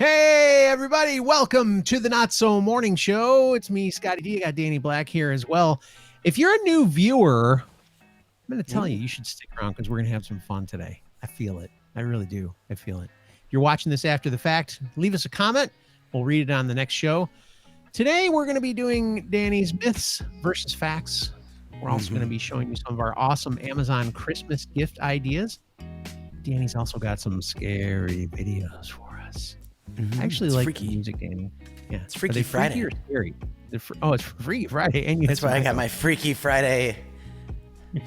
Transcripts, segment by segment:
Hey, everybody. Welcome to the Not So Morning Show. It's me, Scotty D. I got Danny Black here as well. If you're a new viewer, I'm going to tell you, you should stick around because we're going to have some fun today. I feel it. I really do. I feel it. If you're watching this after the fact, leave us a comment. We'll read it on the next show. Today, we're going to be doing Danny's Myths versus Facts. We're also going to be showing you some of our awesome Amazon Christmas gift ideas. Danny's also got some scary videos for us. I actually It's like freaky. the music, Danny. Yeah, It's Freaky Friday. Freaky or scary? It's Freaky Friday, and That's why I got my Freaky Friday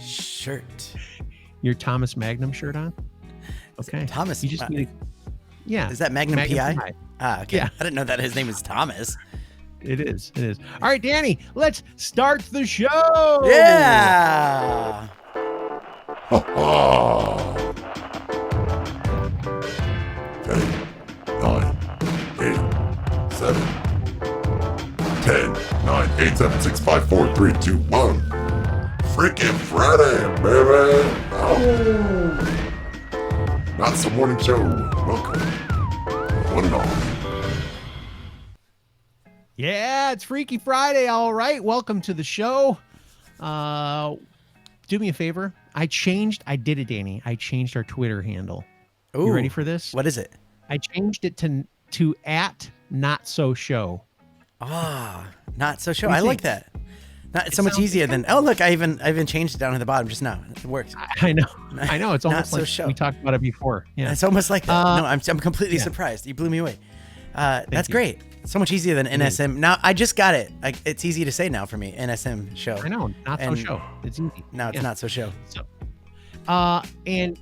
shirt. your Thomas Magnum shirt on. Okay, Thomas. You just need to, yeah. Is that Magnum PI? Ah, okay. Yeah. I didn't know that his name was Thomas. It is. It is. All right, Danny. Let's start the show. Yeah. 9, 8, 7, 10, 9, 8, 7, 6, 5, 4, 3, 2, 1. Freaking Friday, baby! Oh. Not Some Morning Show. Welcome. One and all. Yeah, it's Freaky Friday. All right, welcome to the show. Do me a favor. I did it, Danny. I changed our Twitter handle. Ooh, You ready for this? What is it? I changed it to @NotSoShow. Ah, not so sure. What do I you like think? that. It's so much sounds- easier than. Oh, look, I even changed it down to the bottom just now. It works. I know. It's Not almost so like show. we talked about it before. Yeah. It's almost like that. No, I'm completely yeah. surprised. You blew me away. That's you. great. So much easier than NSM. Now I just got it. It's easy to say now for me. NSM show. I know. Not so And show. It's easy. Now it's Yeah. not so show. And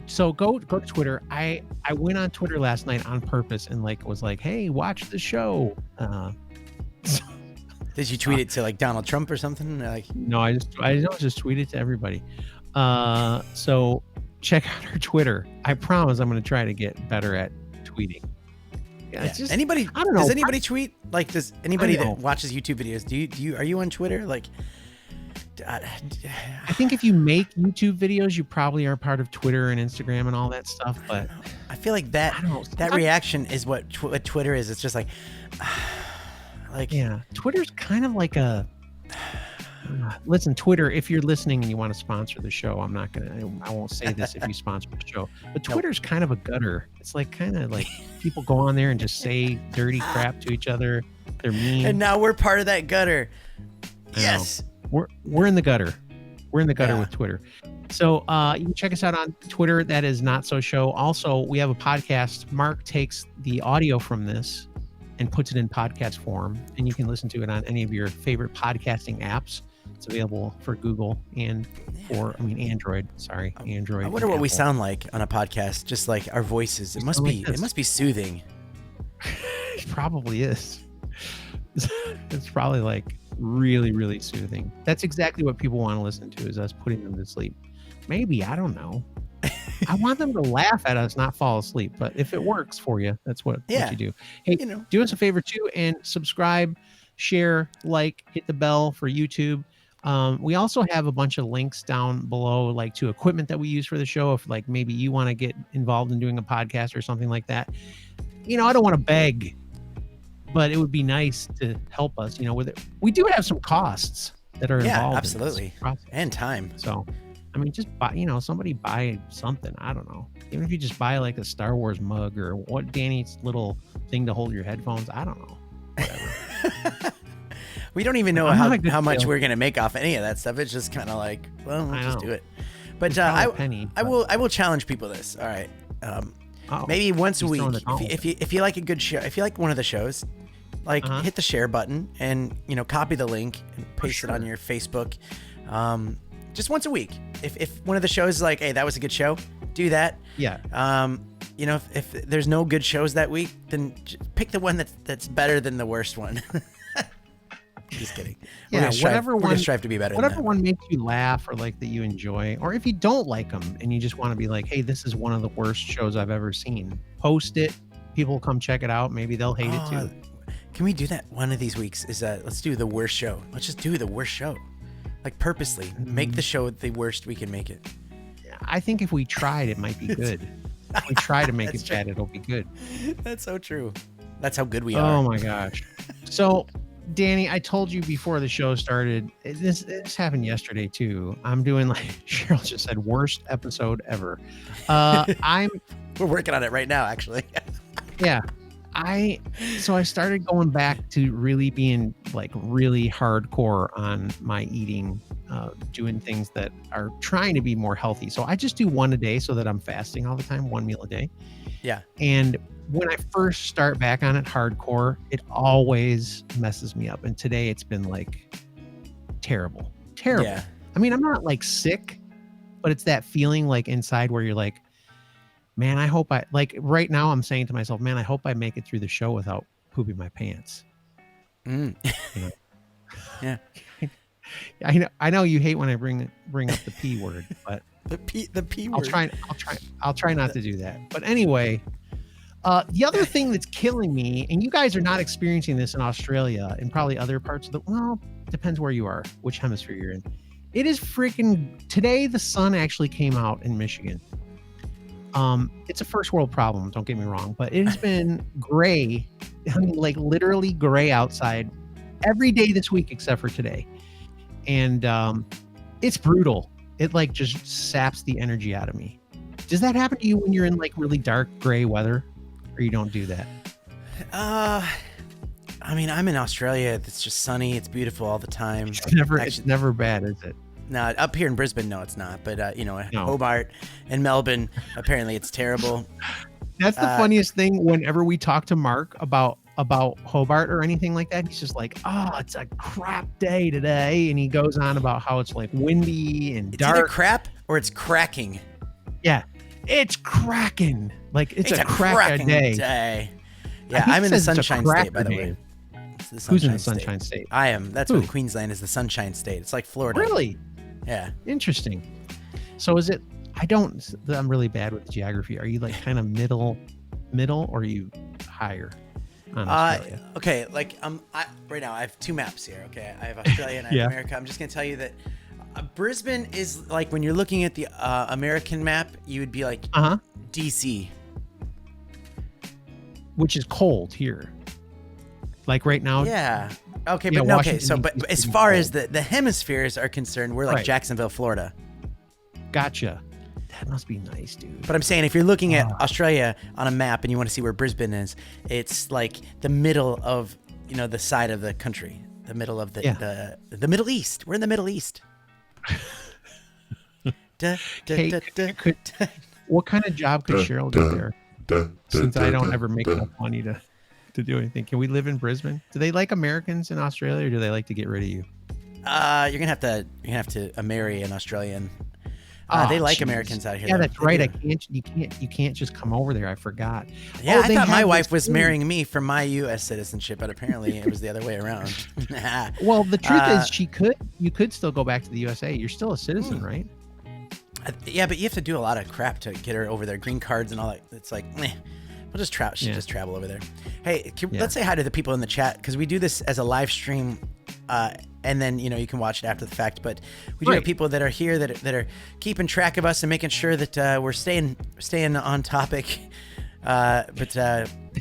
so go to Twitter. I went on Twitter last night on purpose and was like, hey, watch the show. Did you tweet it to like Donald Trump or something? Like, No, I just tweeted to everybody. So check out our Twitter. I promise I'm going to try to get better at tweeting. Yeah, it's just, anybody? I don't know. Does anybody tweet? Like, does anybody I know. that watches YouTube videos? Are you on Twitter? Like, I think if you make YouTube videos, you probably are part of Twitter and Instagram and all that stuff. But I feel like that I don't know. that reaction is what Twitter is. It's just like, yeah, Twitter's kind of like a. Listen, Twitter, if you're listening and you want to sponsor the show, I won't say this if you sponsor the show, but Twitter's kind of a gutter. It's kind of like people go on there and just say dirty crap to each other. They're mean. And now we're part of that gutter. I know. Yes. We're in the gutter. We're in the gutter Yeah. with Twitter. So you can check us out on Twitter. That is Not So Show. Also, we have a podcast. Mark takes the audio from this and puts it in podcast form, and you can listen to it on any of your favorite podcasting apps. It's available for Google and Android. Sorry, Android. I wonder and what we Apple. sound like on a podcast, just like our voices. It must sound be. like this. It must be soothing. It probably is. It's probably really, really soothing. That's exactly what people want to listen to, is us putting them to sleep. Maybe, I don't know. I want them to laugh at us, not fall asleep. But if it works for you, that's what you do. Hey, do us a favor too and subscribe, share, hit the bell for YouTube. We also have a bunch of links down below, to equipment that we use for the show. If maybe you want to get involved in doing a podcast or something like that. I don't want to beg, but it would be nice to help us, with it. We do have some costs that are involved. Absolutely. In this process. And time. So, just buy, somebody buy something. I don't know. Even if you just buy a Star Wars mug or what Danny's little thing to hold your headphones. I don't know. Whatever. We don't even know I'm not a good how much salesman. we're gonna make off any of that stuff. It's just kind of like, well, I let's just know. do it. But It's probably I a penny, I but- will challenge people this. All right. Oh, Maybe once a he's week, throwing the gauntlet. if you like a good show, if you like one of the shows, hit the share button and copy the link and paste it on your Facebook. Just once a week. If one of the shows is like, hey, that was a good show, do that. Yeah. If there's no good shows that week, then pick the one that's better than the worst one. Just kidding. We're Yeah, gonna strive to be better. Whatever than that. one makes you laugh or that you enjoy, or if you don't like them and you just want to be like, hey, this is one of the worst shows I've ever seen, post it. People come check it out. Maybe they'll hate it too. Can we do that one of these weeks? Let's do the worst show. Let's just do the worst show. Purposely make the show the worst we can make it. I think if we tried, it might be good. If we try to make it bad, it'll be good. That's so true. That's how good we are. Oh my gosh. So, Danny, I told you before the show started, this happened yesterday too. I'm doing, like Cheryl just said, worst episode ever. We're working on it right now, actually. Yeah. I started going back to really being like really hardcore on my eating, doing things that are trying to be more healthy. So I just do one a day so that I'm fasting all the time, one meal a day. Yeah. And when I first start back on it hardcore, it always messes me up. And today it's been like terrible. Yeah. I mean, I'm not like sick, but it's that feeling like inside where you're like, man, I hope right now I'm saying to myself, man, I hope I make it through the show without pooping my pants. You know? Yeah. I know you hate when I bring up the P word, but the P word. I'll try not to do that. But anyway, the other thing that's killing me, and you guys are not experiencing this in Australia and probably other parts of depends where you are, which hemisphere you're in. It is freaking today. The sun actually came out in Michigan. It's a first world problem, don't get me wrong, but it has been gray, I mean, like literally gray outside every day this week except for today. And it's brutal. It like just saps the energy out of me. Does that happen to you when you're in like really dark gray weather, or you don't do that? I mean, I'm in Australia. It's just sunny. It's beautiful all the time. It's never bad, is it? No, up here in Brisbane, no, it's not. But, No. Hobart and Melbourne, apparently it's terrible. That's the funniest thing. Whenever we talk to Mark about Hobart or anything like that, he's just like, oh, it's a crap day today. And he goes on about how it's like windy and dark. It's either crap or it's cracking. Yeah, it's cracking. Like it's a cracking day. Yeah, I'm in the Sunshine State, by the way. Who's in the Sunshine State? I am. That's what Queensland is, the Sunshine State. It's like Florida. Really? Yeah. Interesting. So is it? I'm really bad with geography. Are you like kind of middle, or are you higher on Australia? Okay, like right now I have two maps here. Okay, I have Australia and I have America. I'm just gonna tell you that Brisbane is like, when you're looking at the American map, you would be like DC, which is cold here. Like right now. Yeah. Okay, but okay. So, but as far as the hemispheres are concerned, we're like Jacksonville, Florida. Gotcha. That must be nice, dude. But I'm saying, if you're looking at Australia on a map and you want to see where Brisbane is, it's like the middle of, the side of the country, the middle of the Middle East. We're in the Middle East. What kind of job could Cheryl do there? Since I don't ever make enough money to do anything. Can we live in Brisbane? Do they like Americans in Australia, or do they like to get rid of you? You're gonna have to marry an Australian. They like Americans out here. Yeah, that's right. You can't just come over there. I forgot. Yeah, I thought my wife was marrying me for my U.S. citizenship, but apparently it was the other way around. Well, the truth is, you could still go back to the USA. You're still a citizen, right? Yeah, but you have to do a lot of crap to get her over there. Green cards and all that. It's like, we'll just travel. She just travel over there. Hey, let's say hi to the people in the chat, because we do this as a live stream, and then you can watch it after the fact. But we do have people that are here that are keeping track of us and making sure that we're staying on topic. But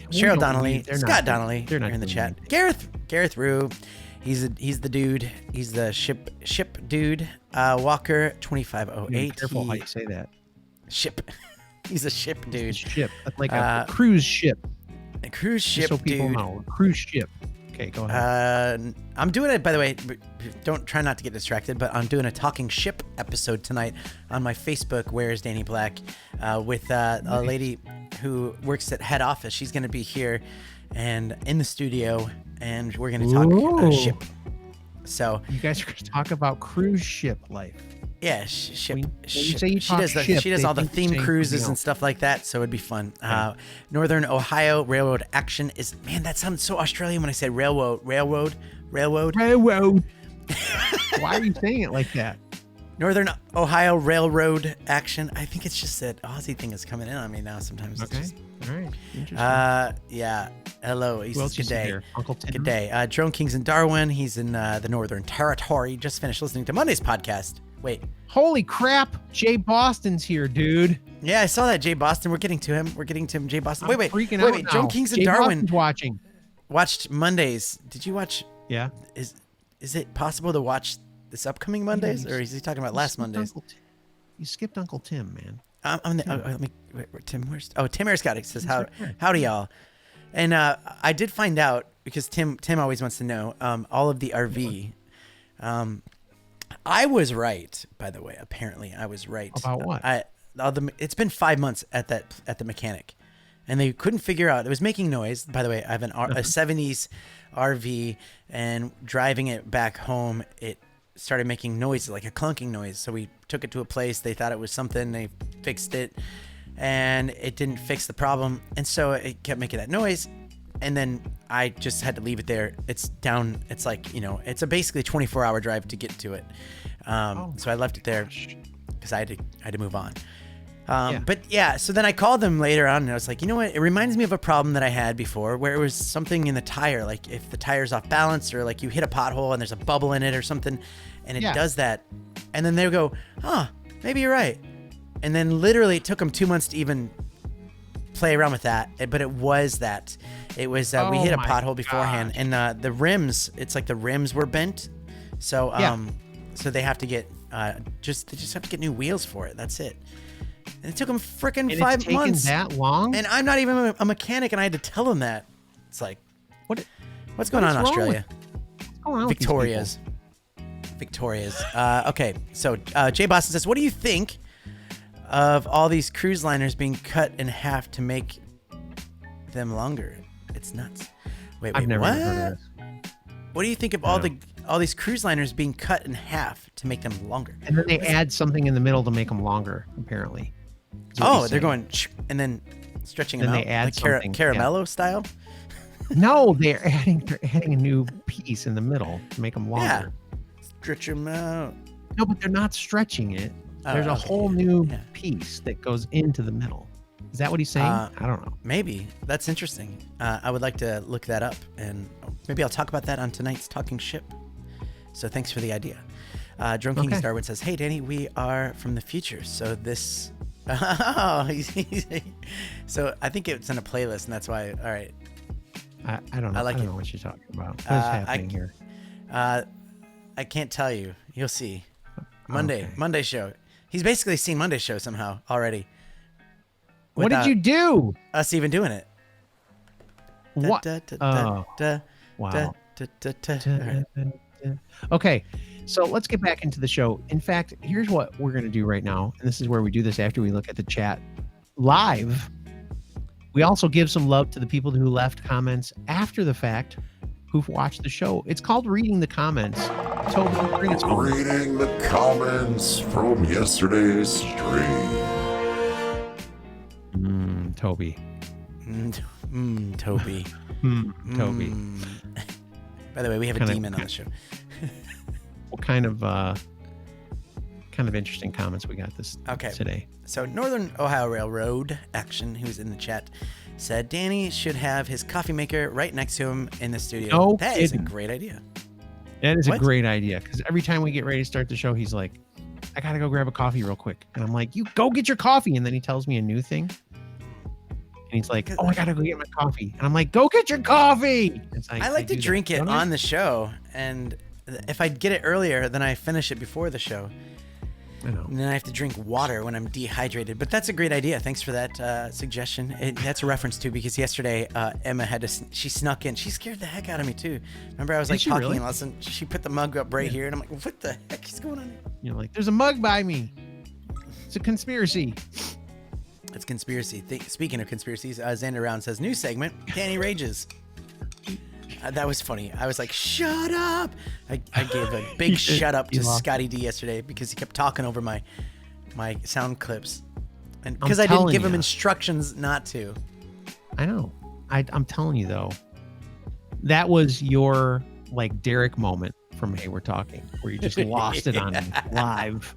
Cheryl Donnelly, Scott Donnelly, they're in the chat. Gareth Rue, he's the dude. He's the ship dude. Walker 2508. Careful how you say that. Ship. He's a ship dude. Ship, like a cruise ship. A cruise ship, so people dude. know, a cruise ship. Okay, go ahead. I'm doing it, by the way. Try not to get distracted, but I'm doing a talking ship episode tonight on my Facebook. Where is Danny Black? With a lady who works at head office. She's going to be here and in the studio, and we're going to talk ship. So you guys are going to talk about cruise ship life. Yeah, ship. When you say she does all the theme cruises and stuff like that, so it'd be fun. Northern Ohio Railroad Action is, man, that sounds so Australian when I say railroad. Why are you saying it like that? Northern Ohio Railroad Action. I think it's just that Aussie thing is coming in on me now sometimes. Okay. All right. Interesting. Yeah. Hello. Good day. Uncle Tim. Good day. Drone Kings in Darwin. He's in the Northern Territory. Just finished listening to Monday's podcast. Wait. Holy crap. Jay Boston's here, dude. Yeah, I saw that, Jay Boston. We're getting to him. Jay Boston. I'm Wait. freaking out now. Joan Kings and Jay Darwin Boston's watching. watched Mondays. Did you watch? Yeah. Is it possible to watch this upcoming Mondays, or is he talking about last Mondays? You skipped Uncle Tim, man. Let me. Wait, Tim, Tim Arscott says howdy y'all, and I did find out because Tim always wants to know all of the RV. I was right, by the way. Apparently, I was right. About what? It's been 5 months at the mechanic, and they couldn't figure out. It was making noise. By the way, I have a 70s RV, and driving it back home, it started making noise, like a clunking noise. So we took it to a place. They thought it was something. They fixed it, and it didn't fix the problem, and so it kept making that noise. And then I just had to leave it there. It's down. It's like, it's a basically 24-hour drive to get to it. So I left it there because I had to move on. But yeah, so then I called them later on, and I was like, you know what? It reminds me of a problem that I had before, where it was something in the tire, like if the tire's off balance, or like you hit a pothole and there's a bubble in it or something, and it does that. And then they'll go, maybe you're right. And then literally it took them 2 months to even play around with that, but it was that. It was we hit a pothole beforehand, and the rims. It's like the rims were bent, so so they have to get they just have to get new wheels for it. That's it. And it took them freaking 5 months. That long? And I'm not even a mechanic, and I had to tell them that. It's like, what's going on in Australia? What's going on Victoria's. Okay, so Jay Boston says, what do you think of all these cruise liners being cut in half to make them longer? It's nuts. Wait, I've never what? heard of this. What do you think of all these cruise liners being cut in half to make them longer? And then they add something in the middle to make them longer, apparently. They're going and then stretching them out. They add like something, caramello style. No, they're adding a new piece in the middle to make them longer. Stretch them out. No, but they're not stretching it. There's a whole new piece that goes into the middle. Is that what he's saying? I don't know. Maybe. That's interesting. I would like to look that up, and maybe I'll talk about that on tonight's Talking Ship. So thanks for the idea. Drone King Darwin says, hey, Danny, we are from the future. So this... so I think it's in a playlist, and that's why... All right. I don't know. I don't know what you're talking about. What's happening here? I can't tell you. You'll see. Monday show. He's basically seen Monday show somehow already. What did you do? Us even doing it. What? Wow. Okay, so let's get back into the show. In fact, here's what we're going to do right now, and this is where we do this after we look at the chat live. We also give some love to the people who left comments after the fact who've watched the show. It's called Reading the Comments. Toby, bring it home. Reading the comments from yesterday's stream. Toby. Toby. Toby. By the way, we have a demon on the show. What kind of interesting comments we got today? So Northern Ohio Railroad Action, who's in the chat, said Danny should have his coffee maker right next to him in the studio. That is a great idea. That is a great idea, because every time we get ready to start the show, he's like, I gotta go grab a coffee real quick. And I'm like, you go get your coffee. And then he tells me a new thing. And he's like, I gotta go get my coffee. And I'm like, go get your coffee. I like to drink it on the show. And if I get it earlier, then I finish it before the show. I know. And then I have to drink water when I'm dehydrated. But that's a great idea. Thanks for that suggestion. That's a reference to, because yesterday Emma she snuck in. She scared the heck out of me too. Remember, I was talking and all of a sudden she put the mug up right here, and I'm like, what the heck is going on here? You're like, there's a mug by me. It's a conspiracy. It's conspiracy. Speaking of conspiracies, Xander Round says, new segment, Danny Rages. That was funny. I was like, shut up. I gave a big shut up to Scotty D yesterday because he kept talking over my sound clips. And because I didn't give him instructions not to. I know. I'm telling you, though, that was your Derek moment from Hey We're Talking, where you just lost it on live.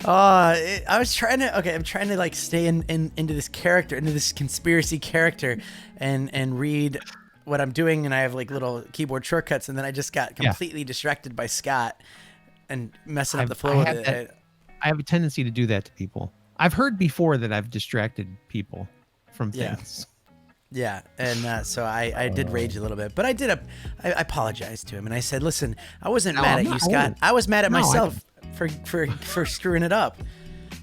I was trying to. Okay, I'm trying to stay into this character, into this conspiracy character, and read what I'm doing, and I have little keyboard shortcuts, and then I just got completely distracted by Scott and messing up the flow of it. I have a tendency to do that to people. I've heard before that I've distracted people from Yeah. things. Yeah, and so I did rage a little bit, but I apologized to him, and I said, "Listen, I wasn't No, mad I'm at you, not- Scott. I was mad at No, I myself for screwing it up."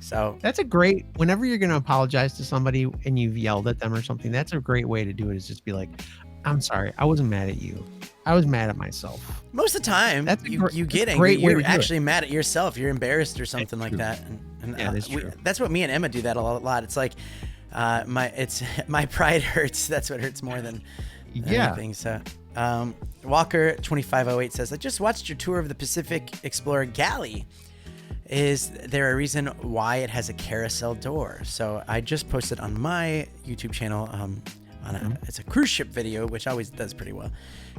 So That's a great, whenever you're going to apologize to somebody and you've yelled at them or something, that's a great way to do it, is just be like, I'm sorry, I wasn't mad at you. I was mad at myself. most of the time, That's a you great- get that's a angry. great way You're to do it. actually mad at yourself. You're embarrassed or something like true. that. And Yeah, that's true. that's what me and Emma do that a lot. It's like my pride hurts. That's what hurts more than Yeah. anything. So Walker 2508 says, I just watched your tour of the Pacific Explorer galley. Is there a reason why it has a carousel door? So I just posted on my YouTube channel it's a cruise ship video, which always does pretty well.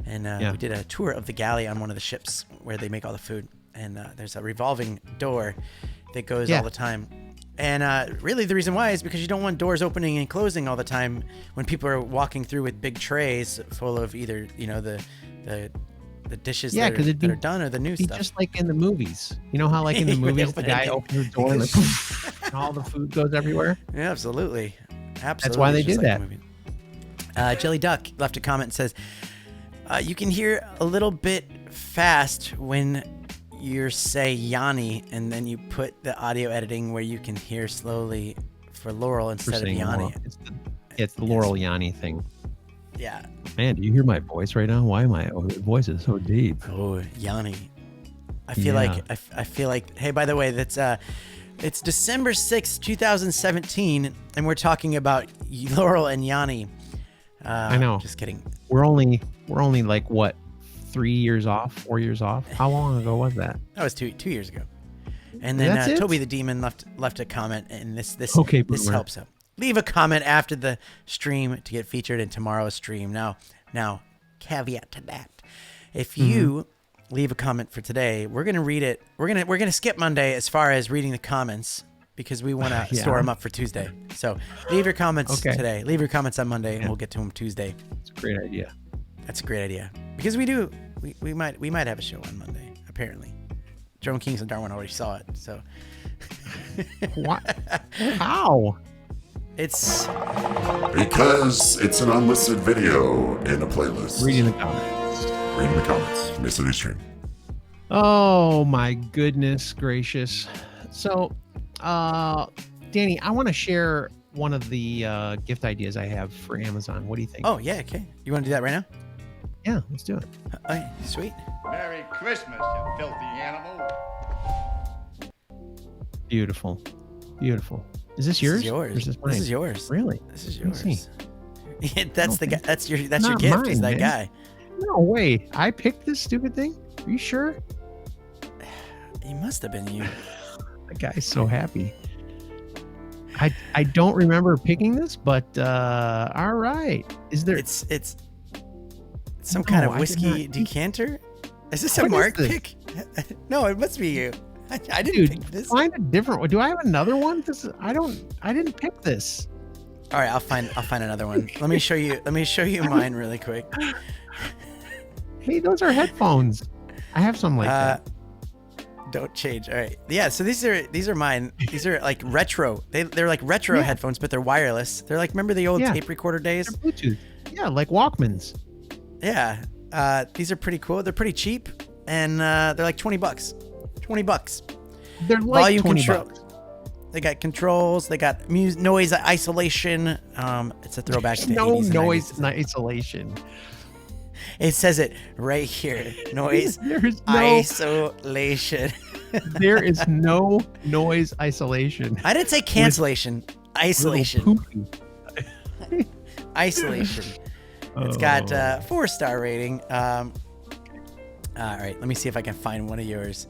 And we did a tour of the galley on one of the ships where they make all the food. And there's a revolving door that goes all the time. And really the reason why is because you don't want doors opening and closing all the time when people are walking through with big trays full of either, the dishes that are done or the new stuff. Just like in the movies. You know how like in the movies the guy opens the door and, and all the food goes everywhere? Yeah, absolutely. That's why they It's just did like that. the movie. Jelly Duck left a comment and says, you can hear a little bit fast when you say Yanni, and then you put the audio editing where you can hear slowly for Laurel instead of Yanni. Laurel. It's the Laurel Yanni thing. Yeah. Man, do you hear my voice right now? Why am my voice is so deep? Oh, Yanni. I feel like, hey, by the way, that's it's December 6th, 2017, and we're talking about Laurel and Yanni. I know. Just kidding. We're only like what, 4 years off? How long ago was that? That was two years ago. And then That's it? Toby the Demon left a comment, and this Okay, this boomer. helps out. Leave a comment after the stream to get featured in tomorrow's stream. Now, caveat to that: if you leave a comment for today, we're gonna read it. We're gonna skip Monday as far as reading the comments because we want to store them up for Tuesday. So leave your comments today. Leave your comments on Monday, and we'll get to them Tuesday. It's a great idea. That's a great idea because we might have a show on Monday. Apparently, Drone Kings and Darwin already saw it. So What? How? it's Because it's an unlisted video in a playlist. Reading the comments. Reading the comments from yesterday's stream. Oh my goodness gracious. So, Danny, I want to share one of the gift ideas I have for Amazon. What do you think? Oh yeah, okay. You want to do that right now? Yeah, let's do it. Okay, sweet. Merry Christmas, you filthy animal. Beautiful. Beautiful. Is this yours? This is yours. Or is this mine? This is yours. Really? This is Let me see. yours. Yeah, that's the guy. That's your Not gift. mine, Is that man. guy? No way. I picked this stupid thing? Are you sure? He must have been you. That guy's so happy. I don't remember picking this, but all right. Is there It's some kind No, of I did whiskey not- decanter. Is this a What is Mark this? pick? No, it must be you. I didn't dude, pick this. find a different one. Do I have another one? I didn't pick this. All right, I'll find another one. Let me show you mine really quick. Hey, those are headphones. I have some like that. Don't change. All right. Yeah, so these are mine. These are like retro. They're like retro Yeah. headphones, but they're wireless. They're like, remember the old Yeah. tape recorder days? They're Bluetooth. Yeah, like Walkmans. Yeah. These are pretty cool. They're pretty cheap, and they're like $20. $20. They're like Volume 20 control. bucks. They got controls. They got noise isolation. It's a throwback to No 80s and noise 90s. isolation. It says it right here. Noise There's no isolation. there is no noise isolation. I didn't say cancellation. Isolation. Little poopy. Isolation. It's got Oh. 4-star rating. All right, let me see if I can find one of yours.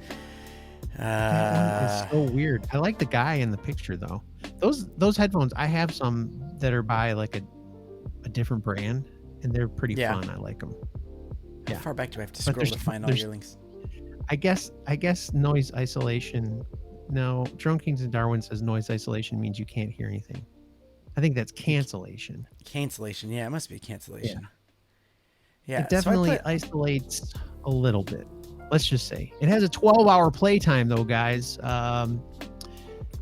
That one is so weird. I like the guy in the picture though. Those headphones, I have some that are by like a different brand, and they're pretty Yeah. fun. I like them. How yeah. far back do I have to But scroll to there's- find all there's- your links? I guess noise isolation. No, Drone Kings and Darwin says noise isolation means you can't hear anything. I think that's cancellation. Cancellation. Yeah, it must be cancellation. Yeah, It definitely So I put, isolates a little bit. Let's just say it has a 12-hour playtime though, guys. I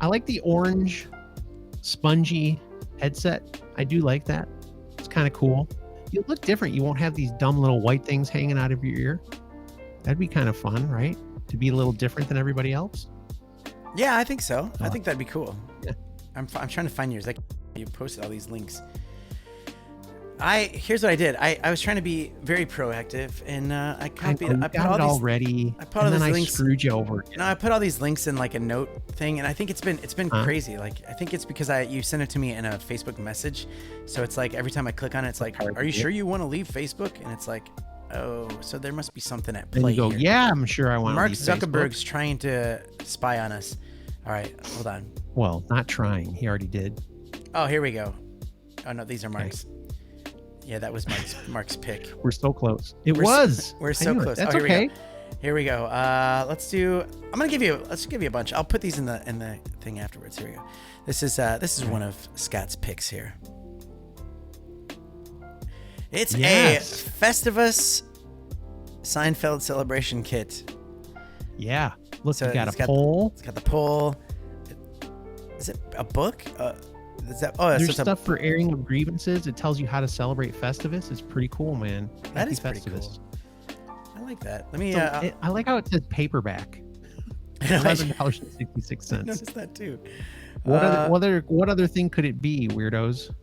like the orange spongy headset. I do like that. It's kind of cool. You look different. You won't have these dumb little white things hanging out of your ear. That'd be kind of fun, right? To be a little different than everybody else. Yeah, I think so. I think that'd be cool. Yeah. I'm trying to find yours. Like, you posted all these links. Here's what I did. I was trying to be very proactive, and I copied. I put all it these already. I put all and then these I links. screwed you over again. No, I put all these links in like a note thing, and I think it's been crazy. Like, I think it's because you sent it to me in a Facebook message, so it's like every time I click on it, it's like, are you sure you want to leave Facebook? And it's like, oh, so there must be something at Then play you go, here. yeah, I'm sure I want Mark to leave Zuckerberg's Facebook. trying to spy on us. All right, hold on. Well, not trying. He already did. Oh, here we go. Oh no, these are Mark's. Yeah, that was Mark's pick. We're so close. We're We're so I knew it. close. That's Oh, okay. Here we go. Let's give you a bunch. I'll put these in the thing afterwards. Here we go. This is one of Scott's picks here. It's Yes. a Festivus Seinfeld celebration kit. Yeah. Look, So you got it's a got- poll. It's got the poll. Is it a book? Is that? Oh, There's it's stuff for airing of grievances. It tells you how to celebrate Festivus. It's pretty cool, man. That Happy is pretty Festivus. I like that. Let me. So, I like how it says paperback. I know, I $11.66. noticed that too. What other thing could it be, weirdos?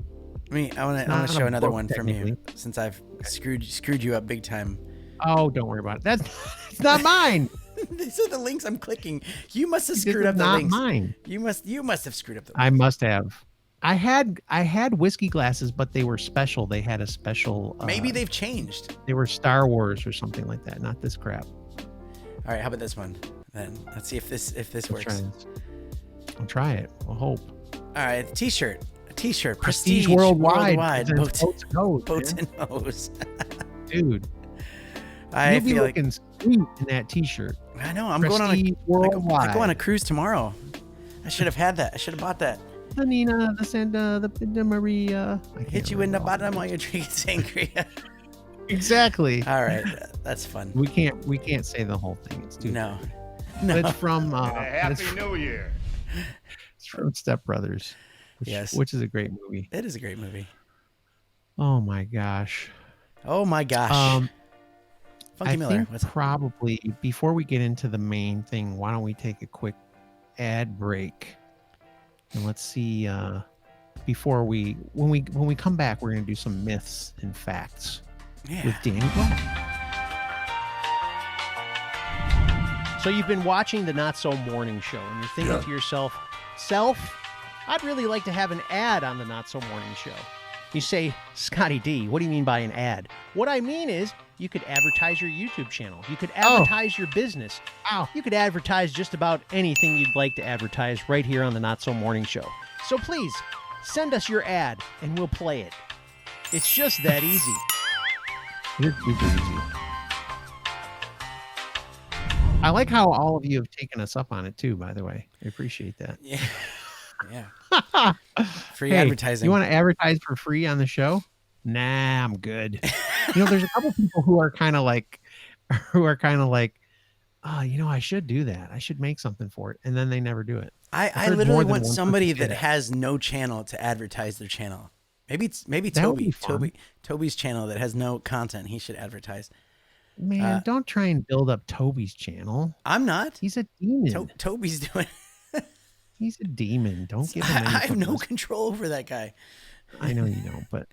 I want not to a show another book, one from you technically. since I've screwed you up big time. Oh, don't worry about it. It's not mine. These are the links I'm clicking. You must have This screwed is up the not links. mine. You must have screwed up the. I must have. I had whiskey glasses, but they were special. They had a special. Maybe they've changed. They were Star Wars or something like that. Not this crap. All right, how about this one? Then let's see if this Let's works. try this. I'll try it. I'll hope. All right, a T-shirt. Prestige worldwide. Boats, Boats boats man. and hoes. Dude, I you'll be feel like looking sweet in that T-shirt. I know. I'm Prestige worldwide. I go on a cruise tomorrow. I should have had that. I should have bought that. The Nina, the Santa, the Pinta Maria. I can't Hit you in the remember all bottom while you're drinking sangria. Exactly. All right, that's fun. We can't say the whole thing. It's too. No. But it's from. And a it's Happy New Year. from Step Brothers. Yes. Which is a great movie. It is a great movie. Oh my gosh. Oh my gosh. Funky I Miller. think What's up? probably before we get into the main thing, why don't we take a quick ad break? And let's see. Before when we come back, we're gonna do some myths and facts Yeah. with Danny Black. So you've been watching the Not So Morning Show, and you're thinking Yeah. to yourself, I'd really like to have an ad on the Not So Morning Show. You say, Scotty D, what do you mean by an ad? What I mean is you could advertise your YouTube channel. You could advertise your business. Ow. You could advertise just about anything you'd like to advertise right here on the Not So Morning Show. So please, send us your ad, and we'll play it. It's just that easy. It's super easy. I like how all of you have taken us up on it too, by the way. I appreciate that. Yeah. Yeah. Free Hey, advertising. You want to advertise for free on the show? Nah, I'm good. There's a couple people who are kind of like, oh, I should do that. I should make something for it. And then they never do it. I heard literally more than want one somebody person say that has no channel to advertise their channel. Maybe That would be fun. Toby's channel that has no content. He should advertise. Man, don't try and build up Toby's channel. I'm not. He's a demon. Toby's doing. He's a demon. Don't give him any I have no publicity. control over that guy. I know you don't, but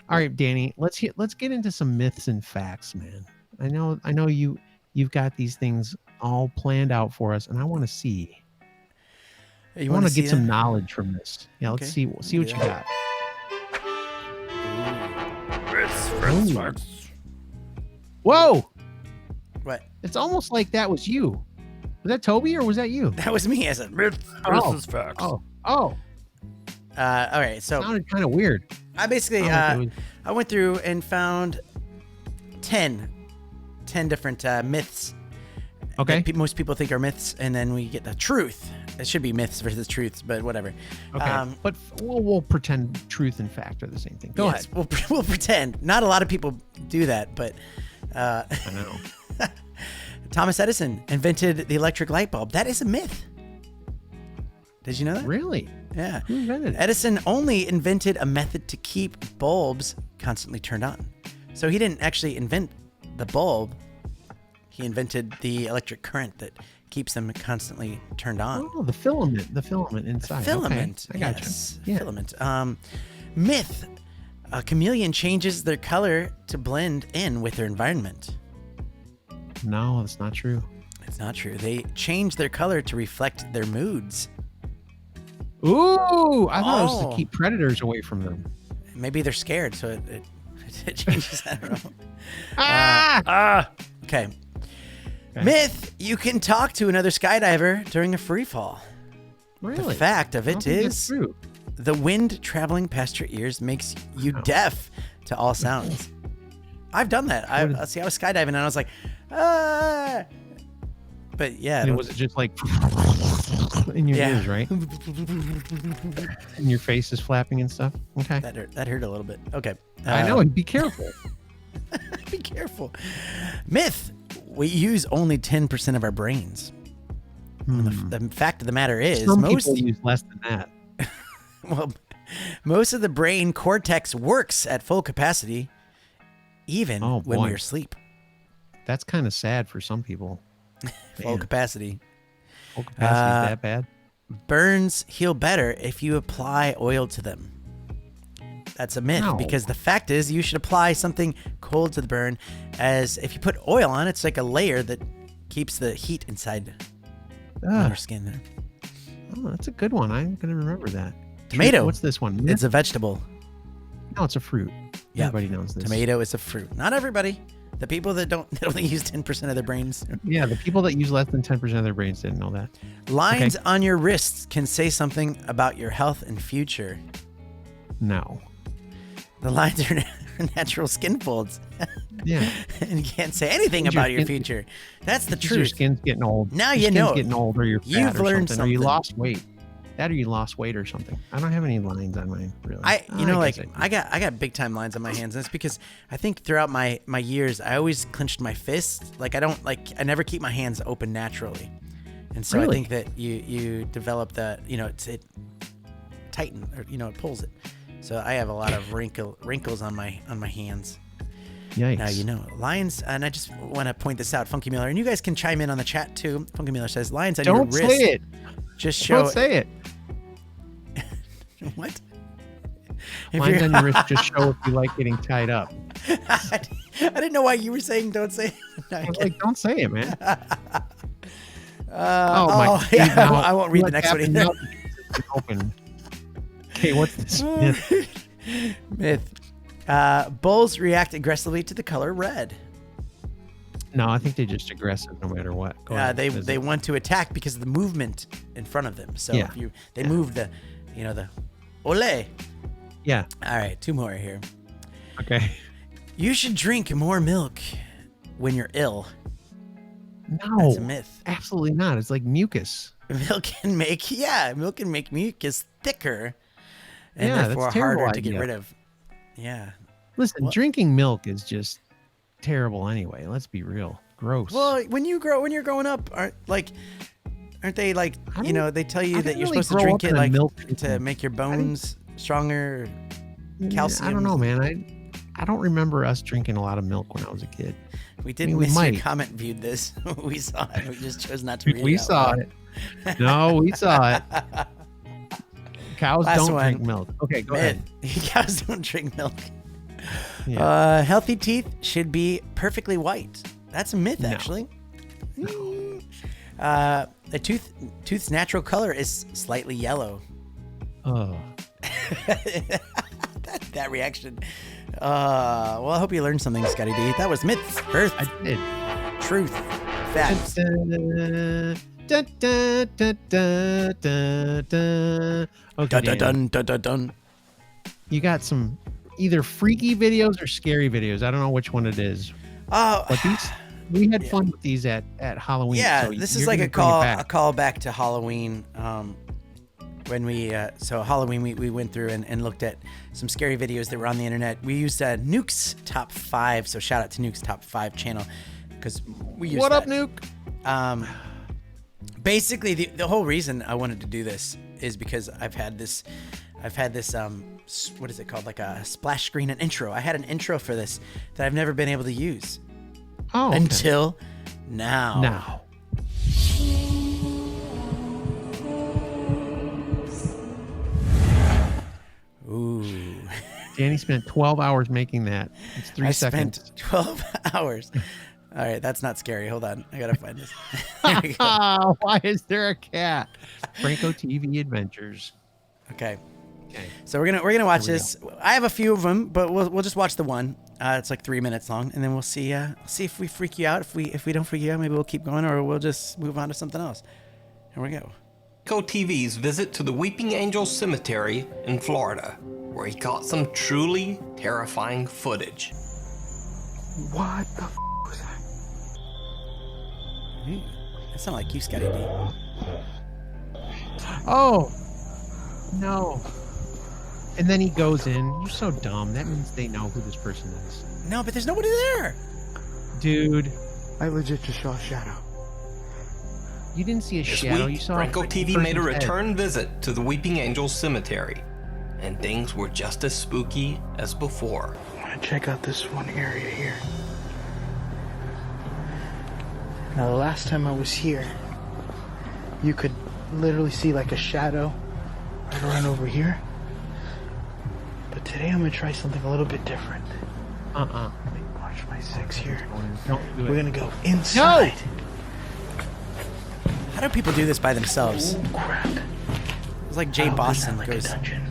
all right, Danny, let's get into some myths and facts, man. I know you've got these things all planned out for us, and I want to see. You I want to see get some that? knowledge from this. Yeah, let's Okay. see what you Yeah. got. Ooh. Whoa! What? It's almost like that was you. Was that Toby or was that you? That was me as a. Oh. facts. Oh, All right. So sounded kind of weird. I basically Oh, I went through and found 10 different myths. Okay. That most people think are myths, and then we get the truth. It should be myths versus truths, but whatever. Okay. But we'll pretend truth and fact are the same thing. Go Yes, ahead. We'll pretend. Not a lot of people do that, but I know. Thomas Edison invented the electric light bulb. That is a myth. Did you know that? Really? Yeah. Who invented it? Edison only invented a method to keep bulbs constantly turned on. So he didn't actually invent the bulb. He invented the electric current that keeps them constantly turned on. Oh, the filament inside. Filament. Okay, I got Yes. you. Yeah. Filament. Myth. A chameleon changes their color to blend in with their environment. No, that's not true. It's not true. They change their color to reflect their moods. Ooh, I thought it was Oh. to keep predators away from them. Maybe they're scared, so it changes. I don't know. Okay. Okay. Myth. You can talk to another skydiver during a free fall. Really? The fact of I don't it think that's is true. the wind traveling past your ears makes you deaf to all sounds. I've done that. I was skydiving and I was like, ah. But yeah. And was it just like in your ears, right? And your face is flapping and stuff? Okay. That hurt a little bit. Okay. I know. Be careful. Be careful. Myth. We use only 10% of our brains. The fact of the matter is, Some people use less than that. well, most of the brain cortex works at full capacity, even Oh, when boy. we're asleep. That's kind of sad for some people. Full Man, capacity. full capacity is that bad? Burns heal better if you apply oil to them. That's a myth No. because the fact is you should apply something cold to the burn, as if you put oil on, it's like a layer that keeps the heat inside on Ugh. your skin there. Oh, that's a good one. I'm going to remember that. Tomato. What's this one? It's a vegetable. No, it's a fruit. Yeah. Everybody knows this. Tomato is a fruit. Not everybody. The people that don't only use 10% of their brains. Yeah, the people that use less than 10% of their brains didn't know that. Lines on your wrists can say something about your health and future. No. The lines are natural skin folds. Yeah. And you can't say anything Means your about your skin- future. That's the Your truth. skin's getting old. Now Your you skin's know. getting old, or you're fat You've or learned something, or you something. lost weight. That or you lost weight or something. I don't have any lines on mine, really. Like guess I got big time lines on my hands. And it's because I think throughout my years I always clenched my fists. Like I never keep my hands open naturally. And so I Really? think that you develop that, it tighten or it pulls it. So I have a lot of wrinkles on my hands. Yikes. Now you know. Lions, and I just want to point this out, Funky Miller, and you guys can chime in on the chat too. Funky Miller says lions on your Don't wrist. say it. Just show Don't say it. What? If Lines you're- on your wrist just show if you like getting tied up. I didn't know why you were saying don't say it. No, I I'm was kidding. like, don't say it, man. yeah, now, I won't read the what next one happened either. now? It's open. Okay, what's this? myth? Myth. Bulls react aggressively to the color red. No, I think they're just aggressive no matter what. Go ahead. They Is it- want to attack because of the movement in front of them. So Yeah. if they move the ole. Yeah. All right, two more here. Okay. You should drink more milk when you're ill. No. That's a myth. Absolutely not. It's like mucus. Milk can make mucus thicker and Yeah, that's therefore a terrible harder to get idea. rid of. Yeah. Listen, Well- drinking milk is just terrible anyway. Let's be real. Gross. Well, when you're growing up, aren't they like I don't- they tell I you that didn't you're really supposed to grow drink up it in a like milk to drinking- make your bones stronger? I calcium. don't know, man. I don't remember us drinking a lot of milk when I was a kid. We didn't we miss might. your comment viewed this. We saw it. We just chose not to read it. We out saw loud. it. No, we saw it. Cows Last don't one. drink milk. Okay, go ahead. Myth. Cows don't drink milk. Yeah. Healthy teeth should be perfectly white. That's a myth, No. actually. A tooth's natural color is slightly yellow. Oh. That reaction. Well, I hope you learned something, Scotty D. That was myths, birth, I did. truth, facts. Dun, dun, dun, dun, dun, dun. Okay, Dun, dun, Dan, dun, dun, dun, dun. you got some either freaky videos or scary videos. I don't know which one it is. Oh, But these, we had fun with these at Halloween. yeah. so This you're is like gonna a bring it call back. back to Halloween. When we Halloween we went through and looked at some scary videos that were on the internet. We used Nuke's Top 5. So shout out to Nuke's Top 5 channel because we used What up, that. Nuke? Basically, the whole reason I wanted to do this is because I've had this what is it called, like a splash screen, an intro. I had an intro for this that I've never been able to use until now. Ooh. Danny spent 12 hours making that. It's 3 seconds. Spent 12 hours. All right, that's not scary. Hold on. I got to find this. There we go. Why is there a cat? Franco TV Adventures. Okay. So we're gonna watch this. I have a few of them, but we'll just watch the one. It's like 3 minutes long, and then we'll see if we freak you out. If we don't freak you out, maybe we'll keep going, or we'll just move on to something else. Here we go. Franco TV's visit to the Weeping Angel Cemetery in Florida, where he caught some truly terrifying footage. What the was that? That sounded like you, Scotty D. Oh no! And then he goes in. You're so dumb. That means they know who this person is. No, but there's nobody there. Dude, I legit just saw a shadow. you didn't see a This shadow. week, You saw Franco a TV made a person's head. return visit to the Weeping Angel Cemetery, and things were just as spooky as before. I want to check out this one area here. Now, the last time I was here, you could literally see like a shadow right around over here. But today I'm gonna try something a little bit different. Watch my 6 here. Don't do it. We're gonna go inside. How do people do this by themselves? Oh crap! It's like Jay I'll Boston open that like goes. a dungeon.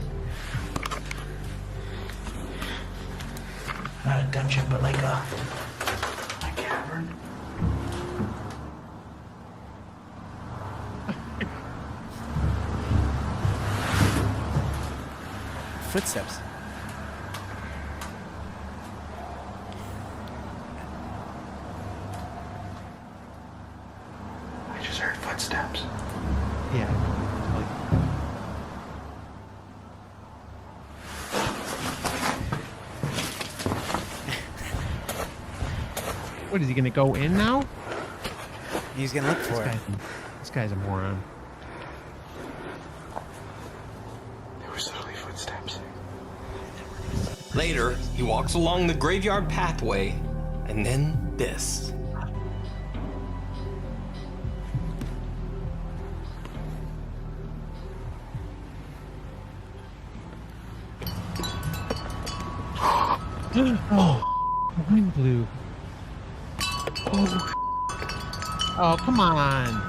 Not a dungeon, but like a cavern. Footsteps. I just heard footsteps. Yeah. What is he gonna go in now? He's gonna look for it. This guy's a moron. There were literally footsteps. Later, he walks along the graveyard pathway, and then this. Oh, the wind blew. Oh, come on.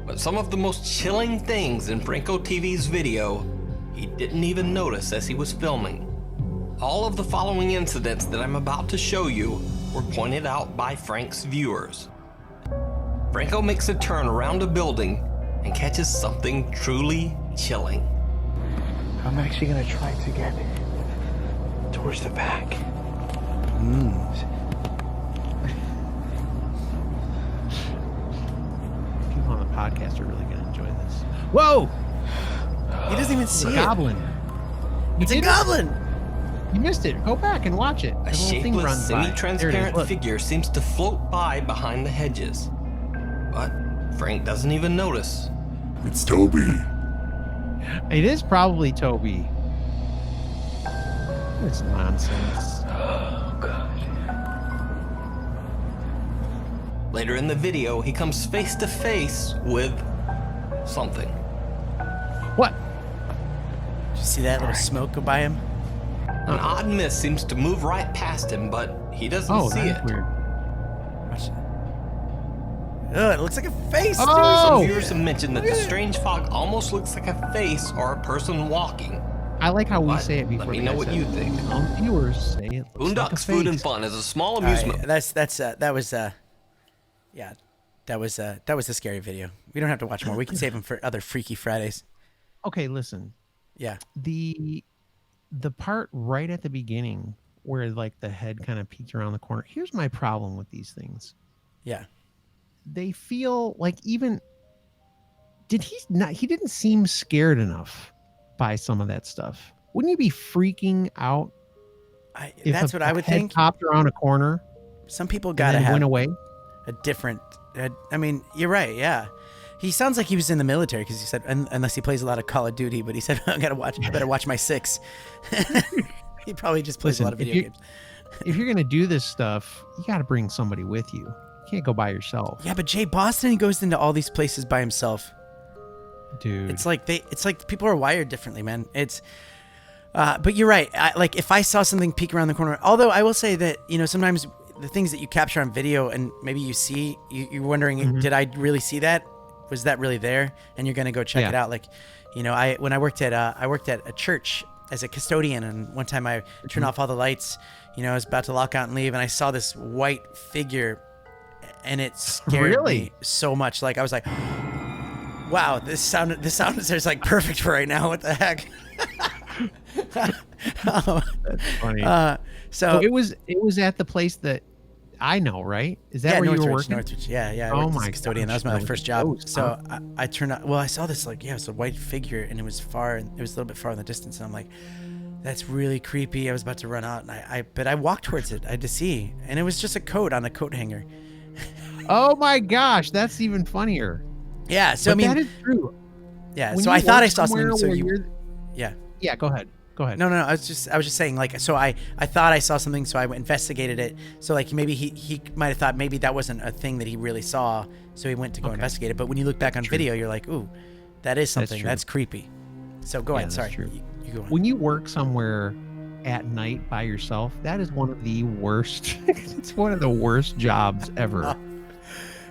But some of the most chilling things in Franco TV's video, he didn't even notice as he was filming. All of the following incidents that I'm about to show you were pointed out by Frank's viewers. Franco makes a turn around a building and catches something truly chilling. I'm actually gonna try to get towards the back. People on the podcast are really gonna enjoy this. Whoa! He doesn't even see It's it. a goblin. It's a goblin. You missed it. Go back and watch it. A The whole thing shapeless, runs by. There it is. semi-transparent Look. figure seems to float by behind the hedges. But Frank doesn't even notice. It's Toby. It is probably Toby. It's nonsense. Oh god. Later in the video, he comes face to face with something. What? Did you see that little smoke go by him? An odd mist seems to move right past him, but he doesn't Oh, see that's it. weird. Watch it. Ugh, it looks like a face. Oh! Some Dude. viewers have mentioned that the strange fog almost looks like a face or a person walking. I like how we But say it before. let me the know guy what says you it. think. Some viewers say it. Looks like a Boondocks Food and face. Fun is a small All right, amusement. that was a scary video. We don't have to watch more. We can save them for other Freaky Fridays. Okay, listen. Yeah. The part right at the beginning where like the head kind of peeked around the corner. Here's my problem with these things. Yeah. They feel like he didn't seem scared enough by some of that stuff. Wouldn't you be freaking out if That's what I would head think. popped around a corner Some people and gotta then have went away? a different. I mean, you're right. Yeah. He sounds like he was in the military because he said, unless he plays a lot of Call of Duty, but he said, I better watch my 6. He probably just plays a lot of video games. If you're gonna do this stuff, you got to bring somebody with you. You can't go by yourself. Yeah, but Jay Boston, he goes into all these places by himself. Dude. It's like people are wired differently, man. But you're right. Like if I saw something peek around the corner, although I will say that, sometimes the things that you capture on video and maybe you see, you're wondering, did I really see that? Was that really there? And you're going to go check it out. Like, when I worked at a church as a custodian, and one time I turned off all the lights, I was about to lock out and leave, and I saw this white figure, and it scared me so much. Like I was like, wow, this sound is like perfect for right now. What the heck? That's funny. So it was at the place that I know, right? Is that where you were working? Northridge. Yeah. I Oh worked as my a custodian. gosh, That was my first job. close, So huh? I turned out. Well, I saw this it's a white figure, and it was far, and it was a little bit far in the distance. And I'm like, that's really creepy. I was about to run out, and but I walked towards it. I had to see, and it was just a coat on a coat hanger. Oh my gosh, that's even funnier. Yeah. So But I mean, that is true. yeah. When So you I thought I work saw something. somewhere So where you, you're- yeah. Yeah, go ahead. No. I was just saying, like, so I thought I saw something, so I investigated it. So like maybe he might have thought maybe that wasn't a thing that he really saw, so he went to go investigate it. But when you look back on video, you're like, ooh, that is something. true. That's creepy. So go ahead. that's Sorry, true. you go on. When you work somewhere at night by yourself, that is one of the worst. It's one of the worst jobs ever.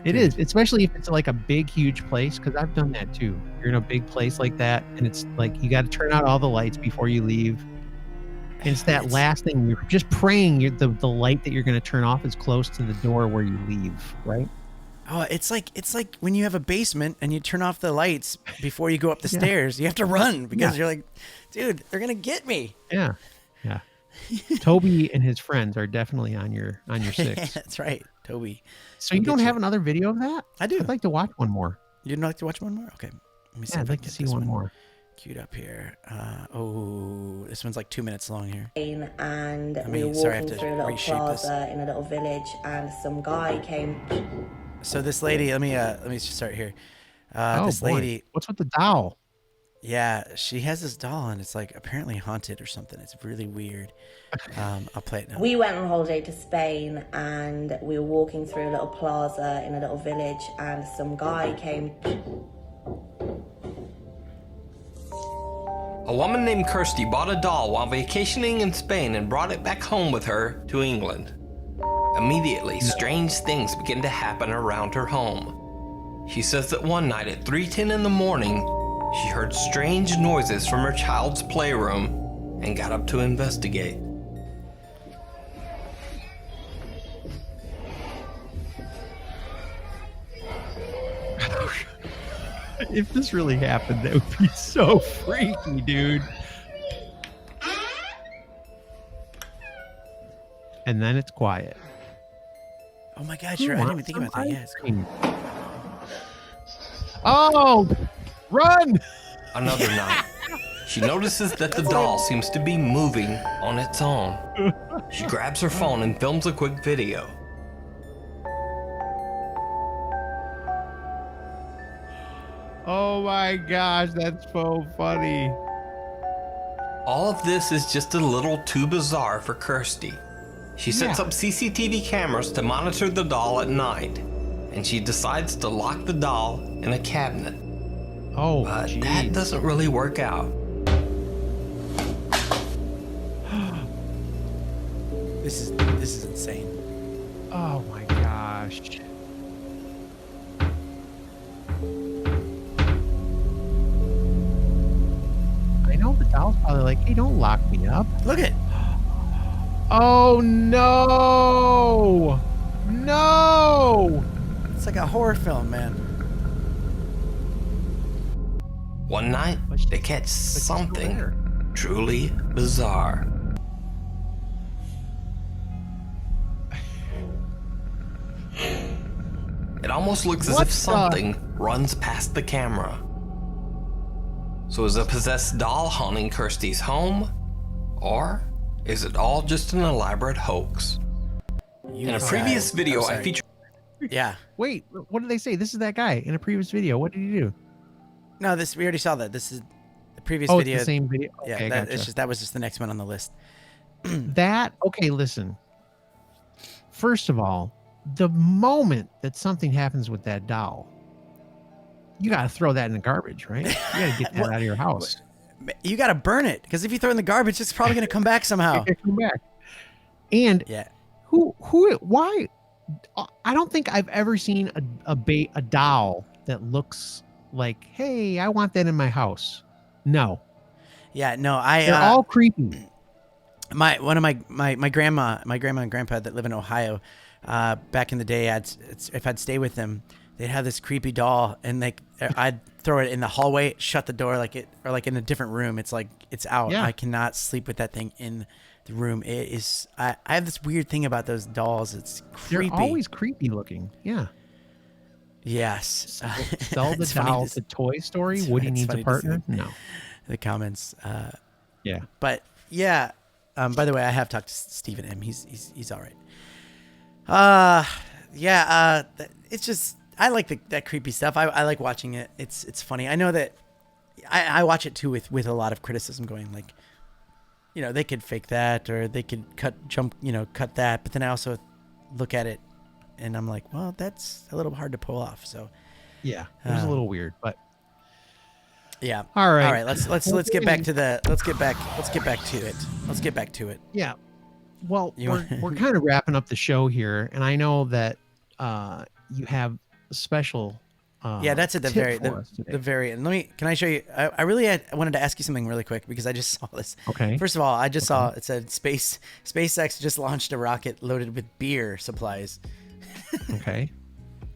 It is, especially if it's like a big, huge place, because I've done that too. You're in a big place like that, and it's like you got to turn out all the lights before you leave. And it's that last thing. You're just praying the light that you're going to turn off is close to the door where you leave, right? Oh, it's like when you have a basement and you turn off the lights before you go up the stairs. You have to run because you're like, dude, they're gonna get me. Yeah. Toby and his friends are definitely on your 6. That's right, Toby. So you don't have another video of that? I do. I'd like to watch one more. You'd like to watch one more? Okay. Let me see. Yeah, if I'd I like can to get see this one more. Queued up here. This one's like 2 minutes long here. And we were sorry, walking through to a little reshape this. plaza in a little village, and some guy came. So this lady, let me just start here. This lady, What's with the doll? yeah, she has this doll, and it's like apparently haunted or something. It's really weird. I'll play it now. We went on holiday to Spain, and we were walking through a little plaza in a little village, and some guy came. A woman named Kirsty bought a doll while vacationing in Spain and brought it back home with her to England. Immediately, strange things began to happen around her home. She says that one night at 3:10 in the morning, she heard strange noises from her child's playroom and got up to investigate. If this really happened, that would be so freaky, dude. And then it's quiet. Oh my God, sure. I didn't even think about that. Yeah, it's cool. Oh, run! Another night, she notices that the doll seems to be moving on its own. She grabs her phone and films a quick video. Oh my gosh, that's so funny. All of this is just a little too bizarre for Kirsty. She sets up CCTV cameras to monitor the doll at night, and she decides to lock the doll in a cabinet. Oh, But geez. that doesn't really work out. This is insane. Oh my gosh. I know the doll's probably like, hey, don't lock me up. Look at. Oh no! No! It's like a horror film, man. One night, they catch something truly bizarre. It almost looks as What if the- something runs past the camera. So is a possessed doll haunting Kirsty's home? Or is it all just an elaborate hoax? In a previous video, I featured... Yeah. Wait, what did they say? This is that guy in a previous video. What did he do? No, we already saw that. This is the previous Oh, video. it's the same video. Yeah, Okay, gotcha. that was just the next one on the list. Okay, listen. First of all, the moment that something happens with that doll, you got to throw that in the garbage, right? You got to get that out of your house. You got to burn it, because if you throw it in the garbage, it's probably going to come back somehow. Come back. And Yeah. why? I don't think I've ever seen a doll that looks like, hey, I want that in my house. No, Yeah, no, they're all creepy. One of my grandma and grandpa that live in Ohio, back in the day, if I'd stay with them, they'd have this creepy doll, and I'd throw it in the hallway, shut the door, or in a different room. It's like it's out. Yeah. I cannot sleep with that thing in the room. It is. I have this weird thing about those dolls. It's creepy. They're always creepy looking. Yeah. Yes. Sell the It's funny doll to- to Toy Story. it's Woody funny needs to a see partner. No. The comments. Yeah. But yeah. By the way, I have talked to Stephen M. He's all right. Yeah. It's just I like that creepy stuff. I like watching it. It's funny. I know that I watch it too with a lot of criticism going like, they could fake that, or they could cut that. But then I also look at it and I'm like, well, that's a little hard to pull off. So Yeah. It was a little weird, but yeah. All right. All right. Let's get back to it. Let's get back to it. yeah. Well, You want- we're kind of wrapping up the show here, and I know that you have a special. Yeah, that's at the tip for us today. very end. Can I show you? I wanted to ask you something really quick, because I just saw this. Okay. First of all, I just saw it said SpaceX just launched a rocket loaded with beer supplies. Okay.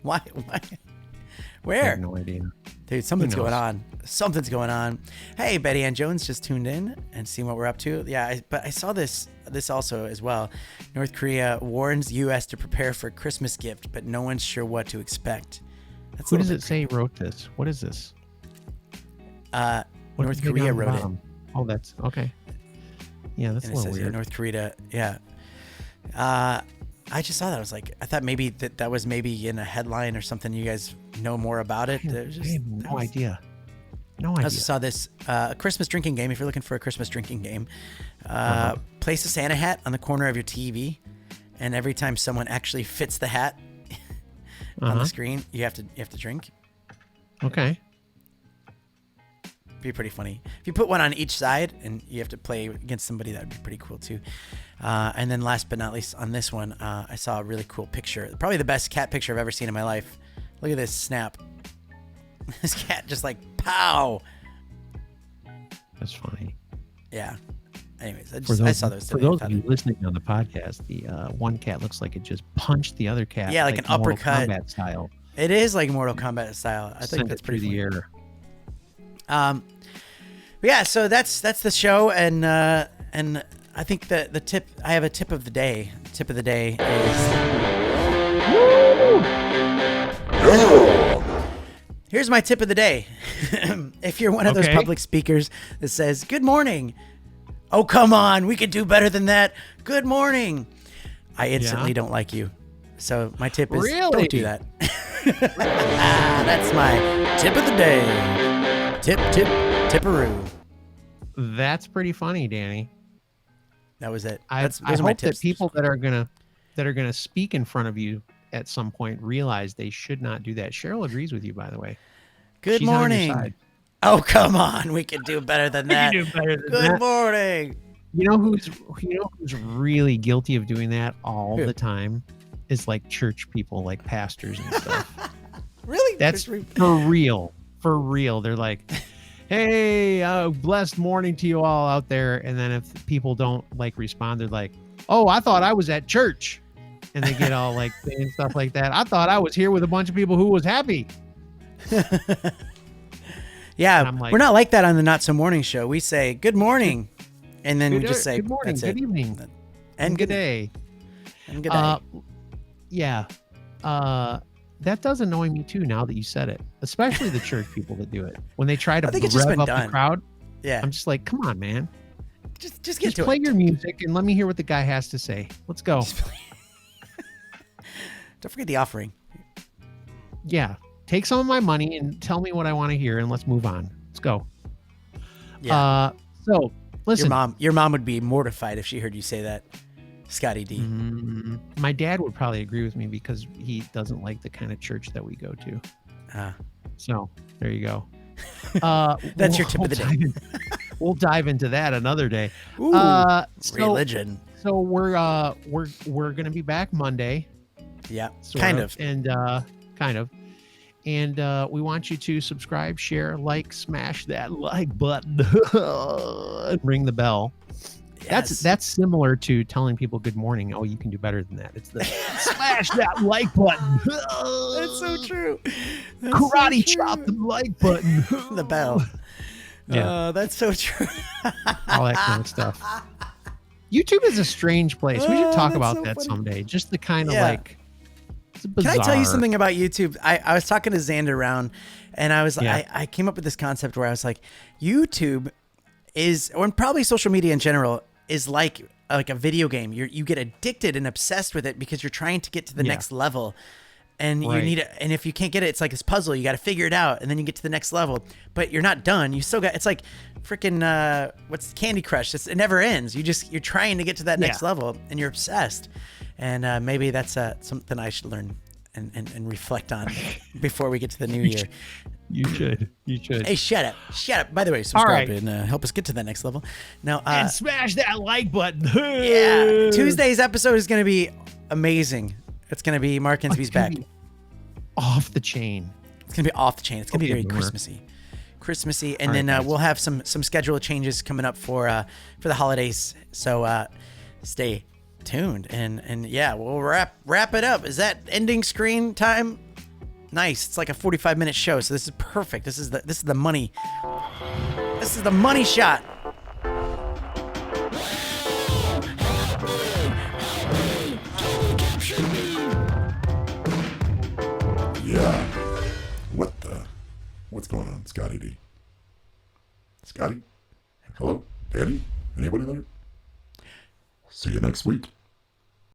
Why? I Where? have no idea. Dude, something's Who knows? going on. Something's going on. Hey, Betty Ann Jones just tuned in and seeing what we're up to. Yeah, but I saw this also as well. North Korea warns U.S. to prepare for Christmas gift, but no one's sure what to expect. That's Who a does little it say wrote this? What is this? What did North they Korea down the wrote it. bottom? Oh, that's okay. Yeah, that's And a it little says, yeah, weird. North Korea. Yeah. I just saw that. I thought maybe that was maybe in a headline or something. You guys know more about it. It was I have no idea. No idea. I also saw this a Christmas drinking game. If you're looking for a Christmas drinking game, place a Santa hat on the corner of your TV, and every time someone actually fits the hat on the screen, you have to drink. Okay. Be pretty funny if you put one on each side and you have to play against somebody. That would be pretty cool too. And then last but not least, on this one, I saw a really cool picture, probably the best cat picture I've ever seen in my life. Look at this snap. This cat just like pow. That's funny. Yeah. Anyways, For I saw those. For today. I those thought of you listening on the podcast, the one cat looks like it just punched the other cat. Yeah, like an Mortal uppercut. Kombat style. it is like Mortal Kombat style. I think Sent that's it through pretty the funny. air. Yeah, so that's the show, and I think the tip. I have a tip of the day. Tip of the day is. Here's my tip of the day. If you're one of those Okay. public speakers that says, "Good morning," oh come on, we could do better than that. Good morning. I instantly don't like you. So my tip is Really? don't do that. That's my tip of the day. Tipperoo. That's pretty funny, Danny. That was it. I Those are my hope that tips. people that are gonna speak in front of you at some point realize they should not do that. Cheryl agrees with you, by the way. Good She's on your morning. side. Oh come on, we can do better than that. do better than Good that. morning. You know who's really guilty of doing that all Who? the time is like church people, like pastors and stuff. Really? That's for real. For real. They're like, hey, blessed morning to you all out there. And then if people don't like respond, they're like, oh, I thought I was at church. And they get all like saying stuff like that. I thought I was here with a bunch of people who was happy. Yeah, And I'm like- we're not like that on the Not So Morning Show. We say good morning, and then we just say good morning, that's good it. evening, and good day. and good day. Yeah. That does annoy me too now that you said it, especially the church people that do it. When they try to I think it's just rev been up done. the crowd, Yeah, I'm just like, come on, man. just get Just to play it. your music and let me hear what the guy has to say. Let's go. Don't forget the offering. Yeah, take some of my money and tell me what I want to hear, and let's move on. Let's go. Yeah. So listen, Your mom would be mortified if she heard you say that, Scotty D. My dad would probably agree with me because he doesn't like the kind of church that we go to. So there you go. That's your tip of the day. We'll dive into that another day. Ooh, religion. So we're gonna be back Monday. Yeah, kind of, and we want you to subscribe, share, like, smash that like button, and ring the bell. Yes. That's similar to telling people good morning. Oh, you can do better than that. It's the smash that like button. That's so true. That's Karate so true. chop the like button. The bell. Yeah, that's so true. All that kind of stuff. YouTube is a strange place. We should talk that's about so that funny. someday. Just the kind of Yeah. like. It's bizarre. Can I tell you something about YouTube? I was talking to Xander around, and I was Yeah. I came up with this concept where I was like, YouTube is, or probably social media in general, is like a video game. You get addicted and obsessed with it because you're trying to get to the next level. And you Right. need it. And if you can't get it, it's like this puzzle. You got to figure it out, and then you get to the next level. But you're not done. You still got. It's like freaking what's Candy Crush? It never ends. You're trying to get to that next level, and you're obsessed. And maybe that's something I should learn and reflect on before we get to the new year. You should. Hey, shut up. By the way, subscribe right. and help us get to that next level. Now, And smash that like button. yeah, Tuesday's episode is going to be amazing. It's going to be Mark Insby's back. Off the chain. It's gonna be off the chain. It's gonna be Okay, very boomer. Christmassy, and All then right, guys. we'll have some schedule changes coming up for the holidays. So stay tuned, and yeah, we'll wrap it up. Is that ending screen time? Nice. It's like a 45-minute show, so this is perfect. This is the money. This is the money shot. Yeah. What's going on, Scotty D? Scotty? Hello? Danny? Anybody there? See you next week.